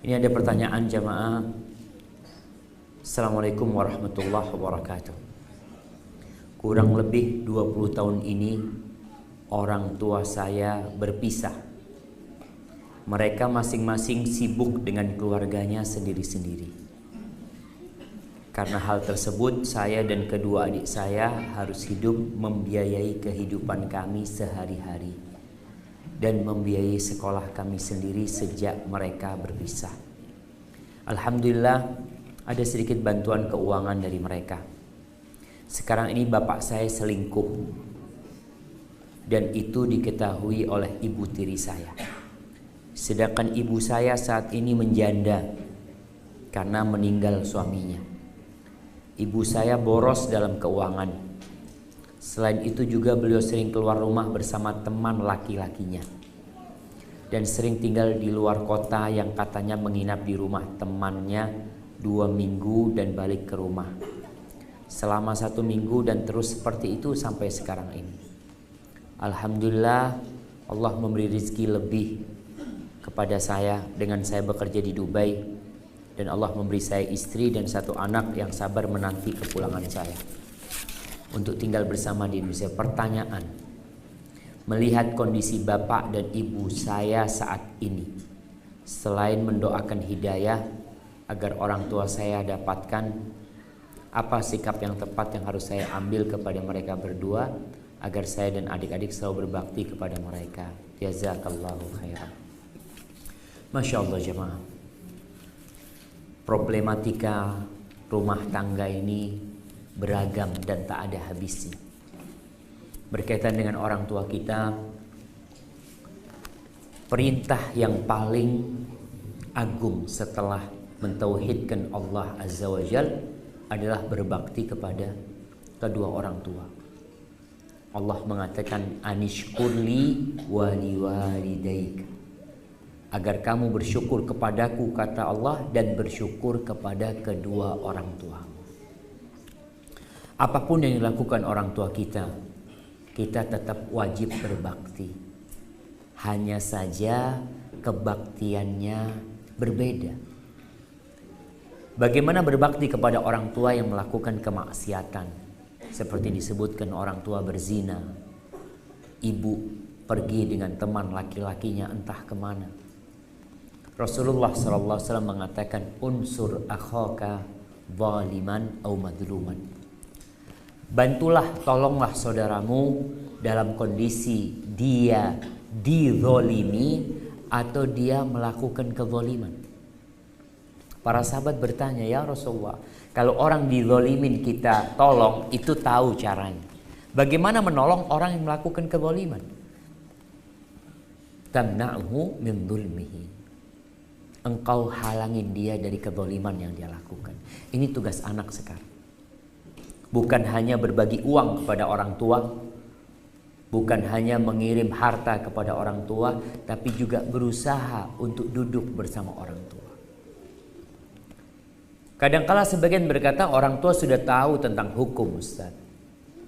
Ini ada pertanyaan jamaah. Assalamualaikum warahmatullahi wabarakatuh. Kurang lebih 20 tahun ini orang tua saya berpisah. Mereka masing-masing sibuk dengan keluarganya sendiri-sendiri. Karena hal tersebut, saya dan kedua adik saya harus hidup membiayai kehidupan kami sehari-hari dan membiayai sekolah kami sendiri sejak mereka berpisah. Alhamdulillah ada sedikit bantuan keuangan dari mereka. Sekarang ini bapak saya selingkuh dan itu diketahui oleh ibu tiri saya. Sedangkan ibu saya saat ini menjanda karena meninggal suaminya. Ibu saya boros dalam keuangan. Selain itu juga beliau sering keluar rumah bersama teman laki-lakinya dan sering tinggal di luar kota yang katanya menginap di rumah temannya 2 minggu dan balik ke rumah selama 1 minggu dan terus seperti itu sampai sekarang ini. Alhamdulillah Allah memberi rezeki lebih kepada saya dengan saya bekerja di Dubai dan Allah memberi saya istri dan 1 anak yang sabar menanti kepulangan saya untuk tinggal bersama di Indonesia. Pertanyaan, melihat kondisi bapak dan ibu saya saat ini, selain mendoakan hidayah agar orang tua saya dapatkan, apa sikap yang tepat yang harus saya ambil kepada mereka berdua agar saya dan adik-adik selalu berbakti kepada mereka? Jazakallahu khairan. Masya Allah jemaah, problematika rumah tangga ini beragam dan tak ada habisnya. Berkaitan dengan orang tua kita, perintah yang paling agung setelah mentauhidkan Allah Azza wa Jal adalah berbakti kepada kedua orang tua. Allah mengatakan anishkurli waliwalidaik, agar kamu bersyukur kepadaku, kata Allah, dan bersyukur kepada kedua orang tuamu. Apapun yang dilakukan orang tua kita, kita tetap wajib berbakti. Hanya saja kebaktiannya berbeda. Bagaimana berbakti kepada orang tua yang melakukan kemaksiatan? Seperti disebutkan orang tua berzina, ibu pergi dengan teman laki-lakinya entah kemana. Rasulullah SAW mengatakan unsur akhaka zaliman au madluman. Bantulah, tolonglah saudaramu dalam kondisi dia dizolimi atau dia melakukan kezoliman. Para sahabat bertanya, ya Rasulullah, kalau orang dizolimin kita tolong, itu tahu caranya. Bagaimana menolong orang yang melakukan kezoliman? Tamna'hu min zulmihi. Engkau halangin dia dari kezoliman yang dia lakukan. Ini tugas anak sekarang. Bukan hanya berbagi uang kepada orang tua, bukan hanya mengirim harta kepada orang tua, tapi juga berusaha untuk duduk bersama orang tua. Kadangkala sebagian berkata orang tua sudah tahu tentang hukum, Ustaz.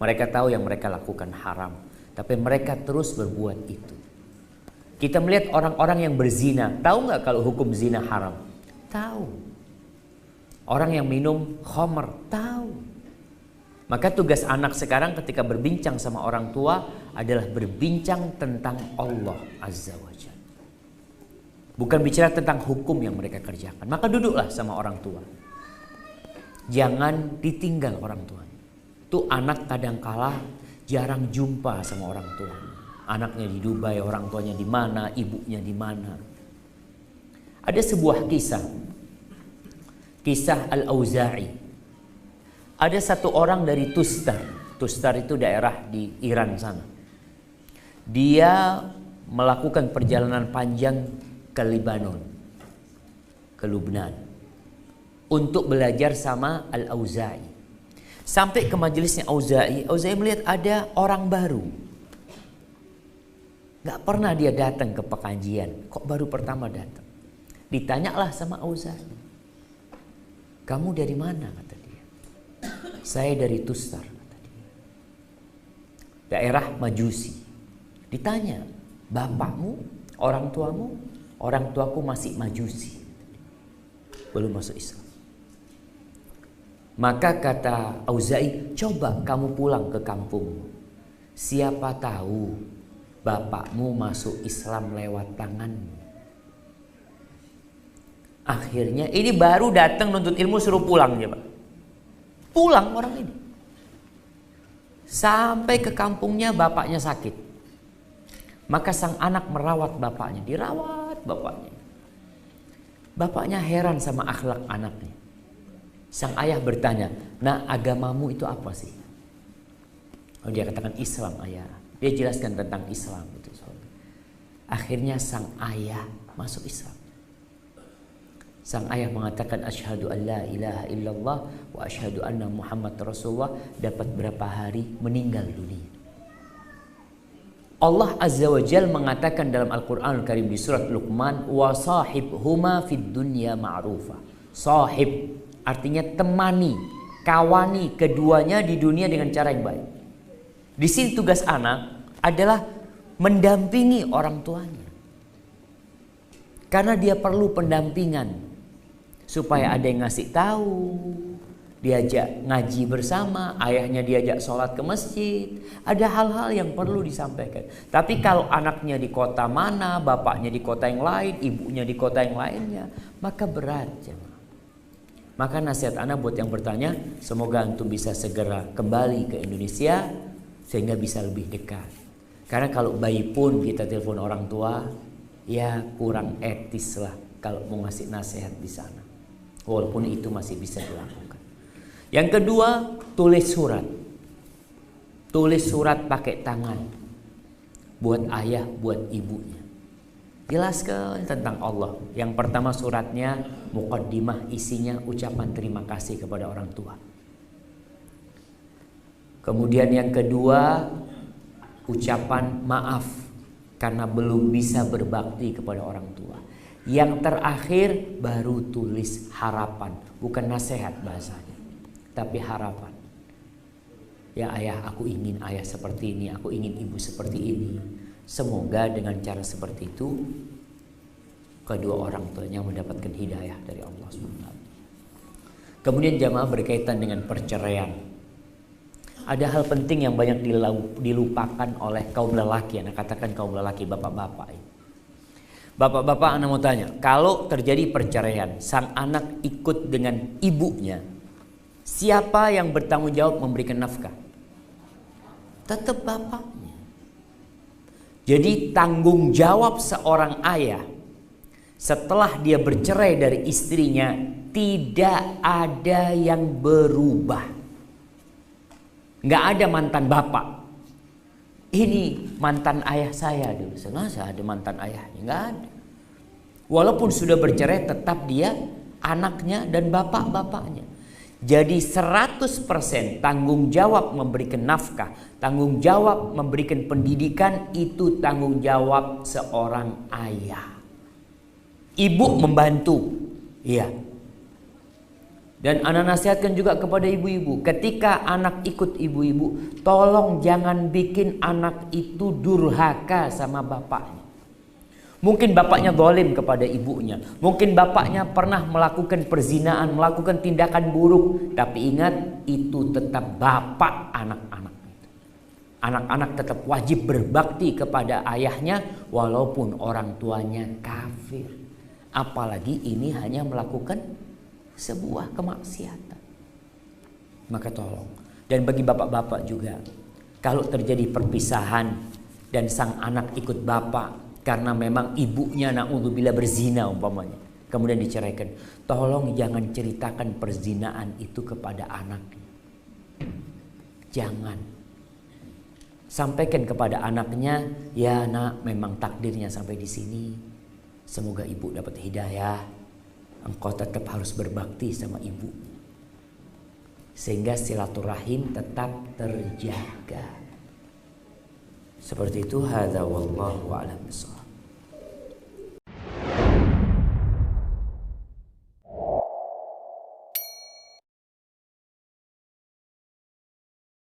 Mereka tahu yang mereka lakukan haram, tapi mereka terus berbuat itu. Kita melihat orang-orang yang berzina, tahu nggak kalau hukum zina haram? Tahu. Orang yang minum khamr, tahu. Maka tugas anak sekarang ketika berbincang sama orang tua adalah berbincang tentang Allah Azza wa Jalla. Bukan bicara tentang hukum yang mereka kerjakan. Maka duduklah sama orang tua. Jangan ditinggal orang tua. Tuh anak kadangkala jarang jumpa sama orang tua. Anaknya di Dubai, orang tuanya di mana, ibunya di mana. Ada sebuah kisah. Kisah Al-Auza'i. Ada satu orang dari Tustar. Tustar itu daerah di Iran sana. Dia melakukan perjalanan panjang ke Lebanon, ke Lubnan, untuk belajar sama Al-Auza'i. Sampai ke majelisnya Auza'i, Auza'i melihat ada orang baru. Gak pernah dia datang ke pengajian, kok baru pertama datang. Ditanyalah sama Auza'i, kamu dari mana? Kata dia. Saya dari Tustar, kata dia. Daerah Majusi. Ditanya, bapakmu, orang tuamu? Orang tuaku masih Majusi. belum masuk Islam. Maka kata Auza'i, coba kamu pulang ke kampungmu. Siapa tahu bapakmu masuk Islam lewat tanganmu. Akhirnya ini baru datang nuntut ilmu suruh pulang dia, Pak. Pulang orang ini. Sampai ke kampungnya bapaknya sakit. Maka sang anak merawat bapaknya, dirawat bapaknya. Bapaknya heran sama akhlak anaknya. Sang ayah bertanya, "Nah, agamamu itu apa sih?" Oh, dia katakan Islam, ayah. Dia jelaskan tentang Islam itu. Akhirnya sang ayah masuk Islam. Sang ayah mengatakan asyhadu an la ilaha illallah wa asyhadu anna Muhammad Rasulullah. Dapat berapa hari meninggal dunia. Allah Azza wa Jal mengatakan dalam Al-Quran Al-Karim di surat Luqman, wa sahibhuma fid dunya ma'rufa. Sahib artinya temani, kawani keduanya di dunia dengan cara yang baik. Di sini tugas anak adalah mendampingi orang tuanya. Karena dia perlu pendampingan. Supaya ada yang ngasih tahu, diajak ngaji bersama, ayahnya diajak sholat ke masjid. Ada hal-hal yang perlu disampaikan. Tapi kalau anaknya di kota mana, bapaknya di kota yang lain, ibunya di kota yang lainnya, maka berat. Maka nasihat anak buat yang bertanya, semoga antum bisa segera kembali ke Indonesia sehingga bisa lebih dekat. Karena kalau bayi pun kita telepon orang tua, ya kurang etis lah kalau mau ngasih nasihat di sana. Walaupun itu masih bisa dilakukan. Yang kedua, tulis surat. Tulis surat pakai tangan. Buat ayah, buat ibunya. Jelaskan tentang Allah. Yang pertama suratnya muqaddimah, isinya ucapan terima kasih kepada orang tua. Kemudian yang kedua, ucapan maaf karena belum bisa berbakti kepada orang tua. Yang terakhir baru tulis harapan, bukan nasihat bahasanya, tapi harapan. Ya ayah, aku ingin ayah seperti ini, aku ingin ibu seperti ini. Semoga dengan cara seperti itu kedua orang tuanya mendapatkan hidayah dari Allah SWT. Kemudian jamaah berkaitan dengan perceraian. Ada hal penting yang banyak dilupakan oleh kaum lelaki. Anak katakan kaum lelaki, bapak-bapak. Bapak-bapak, anak mau tanya, kalau terjadi perceraian, sang anak ikut dengan ibunya, siapa yang bertanggung jawab memberikan nafkah? Tetap bapaknya. Jadi tanggung jawab seorang ayah setelah dia bercerai dari istrinya tidak ada yang berubah. Nggak ada mantan bapak. Ini mantan ayah saya dulu. Sengaja ada mantan ayahnya. Nggak ada. Walaupun sudah bercerai tetap dia anaknya dan bapak-bapaknya. Jadi 100% tanggung jawab memberikan nafkah, tanggung jawab memberikan pendidikan itu tanggung jawab seorang ayah. Ibu membantu, iya. Dan anak nasihatkan juga kepada ibu-ibu, ketika anak ikut ibu-ibu, tolong jangan bikin anak itu durhaka sama bapaknya. Mungkin bapaknya zalim kepada ibunya. Mungkin bapaknya pernah melakukan perzinaan, melakukan tindakan buruk. Tapi ingat, itu tetap bapak anak-anak. Anak-anak tetap wajib berbakti kepada ayahnya walaupun orang tuanya kafir. Apalagi ini hanya melakukan sebuah kemaksiatan. Maka tolong. Dan bagi bapak-bapak juga, kalau terjadi perpisahan dan sang anak ikut bapak karena memang ibunya na'udzubillah berzina umpamanya, kemudian diceraikan, tolong jangan ceritakan perzinaan itu kepada anaknya. Jangan. Sampaikan kepada anaknya, ya nak, memang takdirnya sampai di sini. Semoga ibu dapat hidayah. Engkau tetap harus berbakti sama ibu. Sehingga silaturahim tetap terjaga. Seperti itu, hadza wallahu a'lam bishawab.